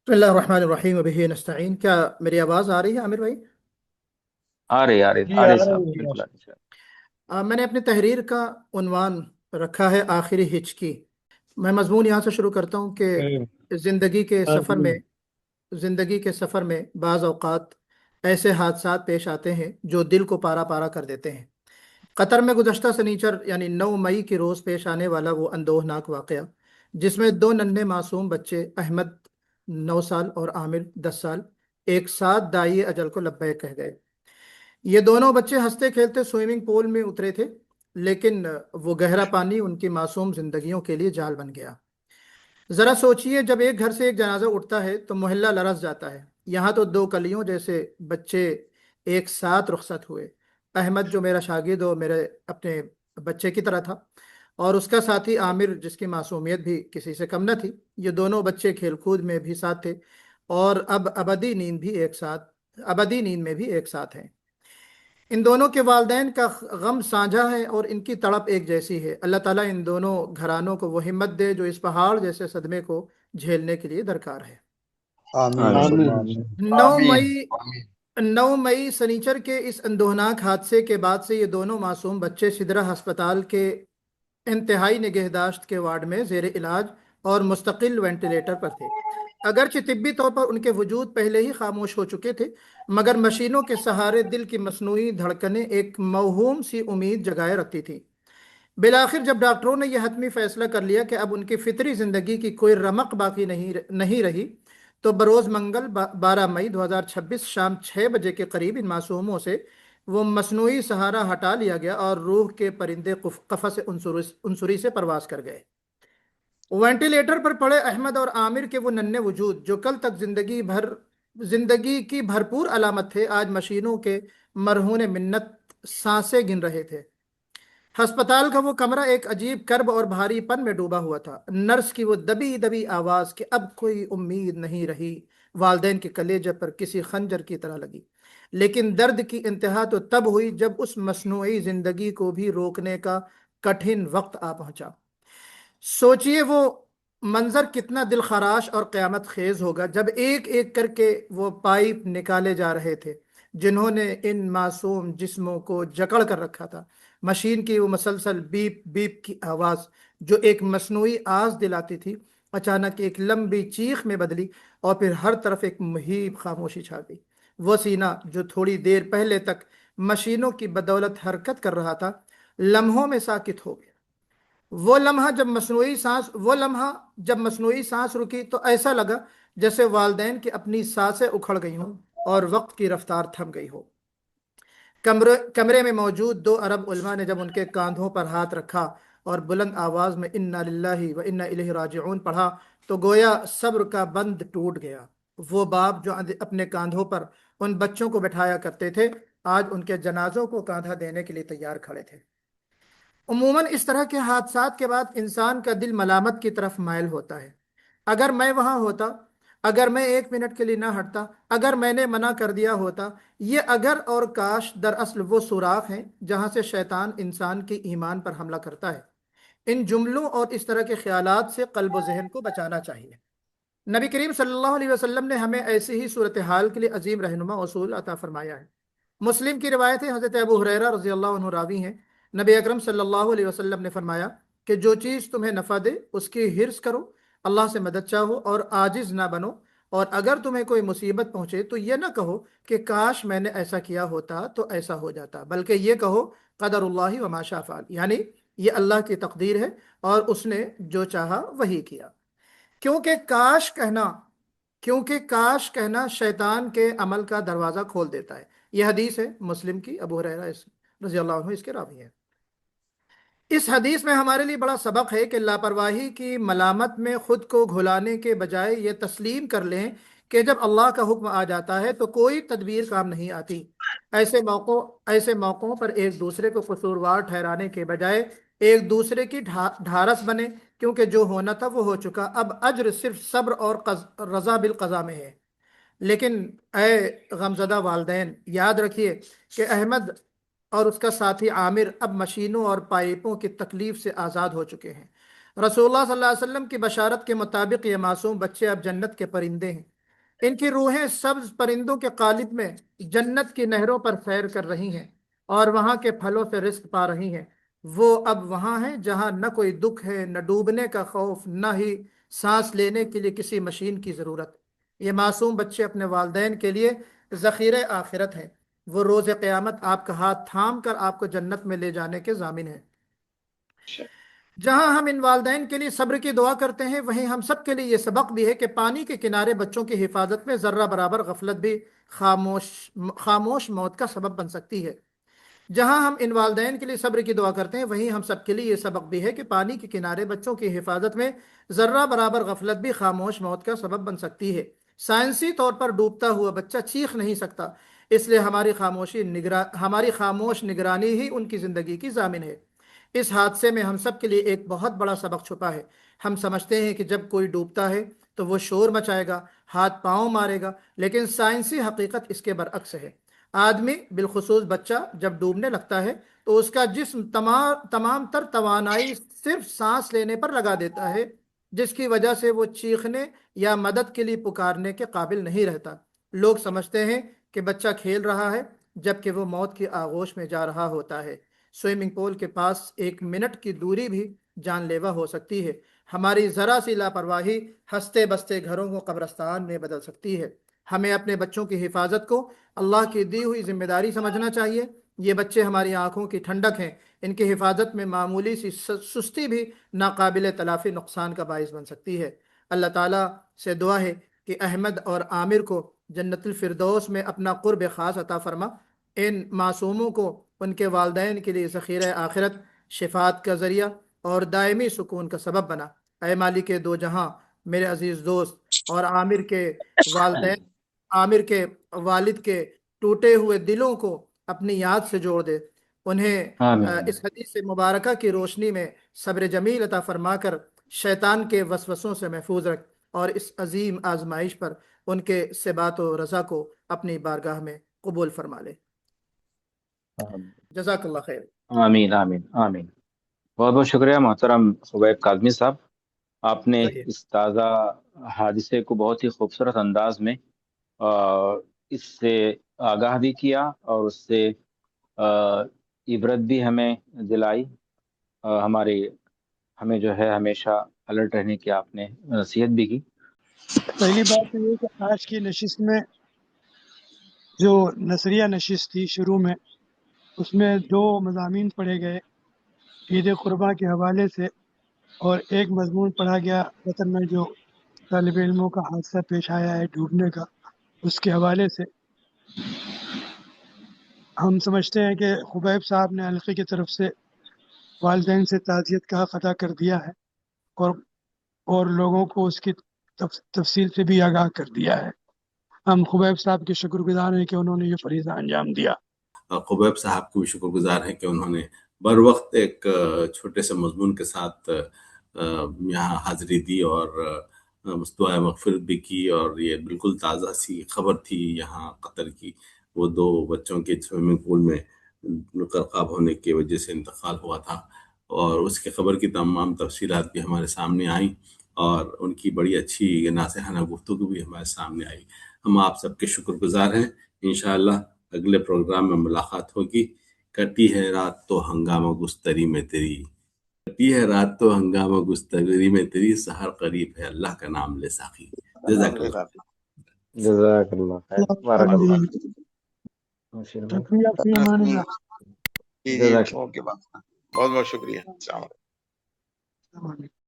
बिस्मिल्लाहिर्रहमानिर्रहीम वबिही नस्तईन। क्या मेरी आवाज़ आ रही है आमिर भाई? जी आ आ रहे साहब, रही है। बिल्कुल आ रहे साहब। मैंने अपनी तहरीर का उन्वान रखा है आखिरी हिचकी। मैं मजमून यहाँ से शुरू करता हूँ हम्म, कि ज़िंदगी के हाँ सफ़र में जी। ज़िंदगी के सफ़र में बाज़ औक़ात ऐसे हादसात पेश आते हैं जो दिल को पारा पारा कर देते हैं। कतर में गुज़श्ता सनीचर यानी 9 मई के रोज़ पेश आने वाला वो अंदोहनाक वाक़या, जिसमें दो नन्हे मासूम बच्चे अहमद 9 साल और आमिर 10 साल एक साथ दाई अजल को लब्बैक कह गए। ये दोनों बच्चे हंसते खेलते स्विमिंग पूल में उतरे थे, लेकिन वो गहरा पानी उनकी मासूम जिंदगियों के लिए जाल बन गया। जरा सोचिए, जब एक घर से एक जनाजा उठता है तो मोहल्ला लरस जाता है। यहाँ तो दो कलियों जैसे बच्चे एक साथ रुखसत हुए। अहमद जो मेरा शागिर्द और मेरे अपने बच्चे की तरह था, और उसका साथी आमिर जिसकी मासूमियत भी किसी से कम न थी। ये दोनों बच्चे खेलकूद में भी साथ थे और अब अबदी नींद में भी एक साथ हैं। इन दोनों के वालिदैन का गम साझा है और इनकी तड़प एक जैसी है। अल्लाह ताला इन दोनों घरानों को वो हिम्मत दे जो इस पहाड़ जैसे सदमे को झेलने के लिए दरकार है। आमीन आमीन। सुम्मा आमीन। आमीन। नौ आमीन। मई 9 मई सनीचर के इस अंदोहनाक हादसे के बाद से ये दोनों मासूम बच्चे सिदरा अस्पताल के इंतहाई निगहदाश्त के वार्ड में जेर इलाज और मुस्तकिल वेंटिलेटर पर थे। अगरचे तिब्बी तौर पर उनके वजूद पहले ही खामोश हो चुके थे, मगर मशीनों के सहारे दिल की मसनूई धड़कनें एक मौहूम सी उम्मीद जगाए रखती थी। बिलाखिर जब डॉक्टरों ने यह हतमी फैसला कर लिया कि अब उनकी फितरी जिंदगी की कोई रमक बाकी नहीं रही, तो बरोज मंगल 12 मई 2026 शाम 6 बजे के करीब इन मासूमों से वो मसनूई सहारा हटा लिया गया और रूह के परिंदे कफस उनसुरी से परवास कर गए। वेंटिलेटर पर पड़े अहमद और आमिर के वो नन्हे वजूद जो कल तक जिंदगी की भरपूर अलामत थे, आज मशीनों के मरहून मिन्नत सांसें गिन रहे थे। अस्पताल का वो कमरा एक अजीब कर्ब और भारीपन में डूबा हुआ था। नर्स की वो दबी दबी आवाज कि अब कोई उम्मीद नहीं रही, वालदेन के कलेजे पर किसी खंजर की तरह लगी। लेकिन दर्द की इंतहा तो तब हुई जब उस मसनूई जिंदगी को भी रोकने का कठिन वक्त आ पहुंचा। सोचिए वो मंजर कितना दिल खराश और क़यामत खेज होगा जब एक एक करके वो पाइप निकाले जा रहे थे जिन्होंने इन मासूम जिस्मों को जकड़ कर रखा था। मशीन की वो मसलसल बीप बीप की आवाज़ जो एक मसनूई आस दिलाती थी, अचानक एक लंबी चीख में बदली और फिर हर तरफ एक मुहीब खामोशी छा गई। वो सीना जो थोड़ी देर पहले तक मशीनों की बदौलत हरकत कर रहा था, लम्हों में साकित हो गया। वो लम्हा जब मसनूई सांस रुकी तो ऐसा लगा जैसे वालदैन की अपनी सांसें उखड़ गई हों और वक्त की रफ्तार थम गई हो। कमरे में मौजूद दो अरब उलमा ने जब उनके कांधों पर हाथ रखा और बुलंद आवाज में इन्ना लिल्लाहि व इन्ना इलैहि राजिऊन पढ़ा, तो गोया सब्र का बंध टूट गया। वो बाप जो अपने कांधों पर उन बच्चों को बैठाया करते थे, आज उनके जनाजों को कांधा देने के लिए तैयार खड़े थे। उमूमन इस तरह के हादसात के बाद इंसान का दिल मलामत की तरफ माइल होता है। अगर मैं वहां होता, अगर मैं 1 मिनट के लिए ना हटता, अगर मैंने मना कर दिया होता। ये अगर और काश दरअसल वो सुराख हैं जहां से शैतान इंसान के ईमान पर हमला करता है। इन जुमलों और इस तरह के ख्यालात से कल्ब व जहन को बचाना चाहिए। नबी करीम सल्लल्लाहु अलैहि वसल्लम ने हमें ऐसी ही सूरत हाल के लिए अजीम रहनुमा उसूल अता फरमाया है। मुस्लिम की रिवायत है, हज़रत अबू हुरैरा रज़ी अल्लाह अन्हु रावी हैं। नबी अकरम सल्लल्लाहु अलैहि वसल्लम ने फरमाया कि जो चीज़ तुम्हें नफ़ा दे उसकी हिर्स करो, अल्लाह से मदद चाहो और आजिज़ ना बनो। और अगर तुम्हें कोई मुसीबत पहुंचे तो ये ना कहो कि काश मैंने ऐसा किया होता तो ऐसा हो जाता, बल्कि ये कहो क़दरुल्लाहि व मा शा फ़अल, यानी ये अल्लाह की तकदीर है और उसने जो चाहा वही किया। क्योंकि काश कहना क्योंकि काश कहना शैतान के अमल का दरवाजा खोल देता है। यह हदीस है मुस्लिम की, अबू हुरैरा रज़ी अल्लाह अन्हु इसके रावी हैं। इस हदीस में हमारे लिए बड़ा सबक है कि लापरवाही की मलामत में खुद को घुलाने के बजाय ये तस्लीम कर लें कि जब अल्लाह का हुक्म आ जाता है तो कोई तदबीर काम नहीं आती। ऐसे मौक़ों पर एक दूसरे को कसूरवार ठहराने के बजाय एक दूसरे की ढारस बने, क्योंकि जो होना था वो हो चुका। अब अज्र सिर्फ सब्र और रजा बिल कज़ा में है। लेकिन ए गमजदा वालदैन, याद रखिए कि अहमद और उसका साथी आमिर अब मशीनों और पाइपों की तकलीफ से आज़ाद हो चुके हैं। रसूलुल्लाह सल्लल्लाहु अलैहि वसल्लम की बशारत के मुताबिक ये मासूम बच्चे अब जन्नत के परिंदे हैं। इनकी रूहें सब्ज परिंदों के कालिब में जन्नत की नहरों पर सैर कर रही हैं और वहां के फलों से रिस्क पा रही हैं। वो अब वहां हैं जहां न कोई दुख है, न डूबने का खौफ, न ही सांस लेने के लिए किसी मशीन की जरूरत। ये मासूम बच्चे अपने वालिदैन के लिए ज़ख़ीरे आखिरत हैं। वो रोज़ क़यामत आपका हाथ थाम कर आपको जन्नत में ले जाने के ज़ामिन हैं। जहां हम इन वालिदैन के लिए सब्र की दुआ करते हैं, वहीं हम सब के लिए ये सबक भी है कि पानी के किनारे बच्चों की हिफाजत में ज़र्रा बराबर गफलत भी खामोश खामोश मौत का सबब बन सकती है। जहां हम इन वालिदैन के लिए सब्र की दुआ करते हैं, वहीं हम सब के लिए ये सबक भी है कि पानी के किनारे बच्चों की हिफाजत में ज़र्रा बराबर गफलत भी खामोश मौत का सबब बन सकती है। साइंसी तौर पर डूबता हुआ बच्चा चीख नहीं सकता, इसलिए हमारी खामोश निगरानी ही उनकी ज़िंदगी की ज़ामिन है। इस हादसे में हम सब के लिए एक बहुत बड़ा सबक छुपा है। हम समझते हैं कि जब कोई डूबता है तो वो शोर मचाएगा, हाथ पांव मारेगा, लेकिन साइंसी हकीकत इसके बरअक्स है। आदमी बिलखुसूस बच्चा जब डूबने लगता है तो उसका जिस्म तमाम तमाम तर तवानाई सिर्फ सांस लेने पर लगा देता है, जिसकी वजह से वो चीखने या मदद के लिए पुकारने के काबिल नहीं रहता। लोग समझते हैं कि बच्चा खेल रहा है, जबकि वो मौत की आगोश में जा रहा होता है। स्विमिंग पूल के पास 1 मिनट की दूरी भी जानलेवा हो सकती है। हमारी जरा सी लापरवाही हंसते बसते घरों को कब्रिस्तान में बदल सकती है। हमें अपने बच्चों की हिफाजत को अल्लाह की दी हुई जिम्मेदारी समझना चाहिए। ये बच्चे हमारी आंखों की ठंडक हैं। इनकी हिफाजत में मामूली सी सुस्ती भी नाकाबिल तलाफी नुकसान का बायस बन सकती है। अल्लाह ताला से दुआ है कि अहमद और आमिर को जन्नतुल फिरदौस में अपना कुर्ब ख़ास अता फरमा। इन मासूमों को उनके वालिदैन के लिए ज़ख़ीरा आखिरत, शिफात का ज़रिया और दायमी सुकून का सबब बना। ऐ मालिक दो जहां, मेरे अजीज़ दोस्त और आमिर के वालिद के टूटे हुए दिलों को अपनी याद से जोड़ दे। उन्हें आमीन। इस हदीस मुबारका की रोशनी में सब्र जमील अता फरमाकर शैतान के वसवसों से महफूज रख और इस अजीम आजमाइश पर उनके सिबात व रज़ा को अपनी बारगाह में कबूल फरमा ले। जज़ाकल्लाह खैर। आमीन आमीन आमीन। बहुत बहुत शुक्रिया मोहतरम खुबैब काज़मी साहब, आपने सही। इस ताज़ा हादिसे को बहुत ही खूबसूरत अंदाज में इससे आगाह भी किया और उससे इबरत भी हमें दिलाई। हमें जो है हमेशा अलर्ट रहने की आपने नसीहत भी की। पहली बात तो ये कि आज की नशिस्त में जो नसरिया नशिस्त थी शुरू में, उसमें 2 मज़ामीन पढ़े गए ईद कुर्बा के हवाले से, और एक मजमून पढ़ा गया वतन में जो तालिब इल्मों का हादसा पेश आया है डूबने का, उसके हवाले से। हम समझते हैं कि खुबैब साहब ने हल्के की तरफ से वालिदैन से ताज़ियत का हक़ अदा कर दिया है और लोगों को उसकी तफसील से भी आगाह कर दिया है। हम खुबैब साहब के शुक्रगुजार हैं कि उन्होंने ये फरीज़ा अंजाम दिया। खुबैब साहब को भी शुक्रगुजार हैं कि उन्होंने बर वक्त एक छोटे से मजमून के साथ यहाँ हाजिरी दी और दुआ मगफिरत भी की। और ये बिल्कुल ताज़ा सी खबर थी यहाँ कतर की, वो 2 बच्चों के स्विमिंग पूल में गर्काब होने की वजह से इंतकाल हुआ था और उसकी खबर की तमाम तफसीलात भी हमारे सामने आई और उनकी बड़ी अच्छी नासिहाना गुफ्तगू भी हमारे सामने आई। हम आप सबके शुक्रगुजार हैं। इंशाअल्लाह अगले प्रोग्राम में मुलाकात होगी। कटी है रात तो हंगामा गुस्तरी में तेरी, कटी है रात तो हंगामा गुस्तरी में तेरी, सहर करीब है अल्लाह का नाम ले साकी। जज़ाकल्लाह। जज़ाकल्लाह खैर, बारकल्लाह। शुक्रिया फी अमानिल्लाह। जी, बहुत बहुत शुक्रिया। अस्सलाम वालेकुम।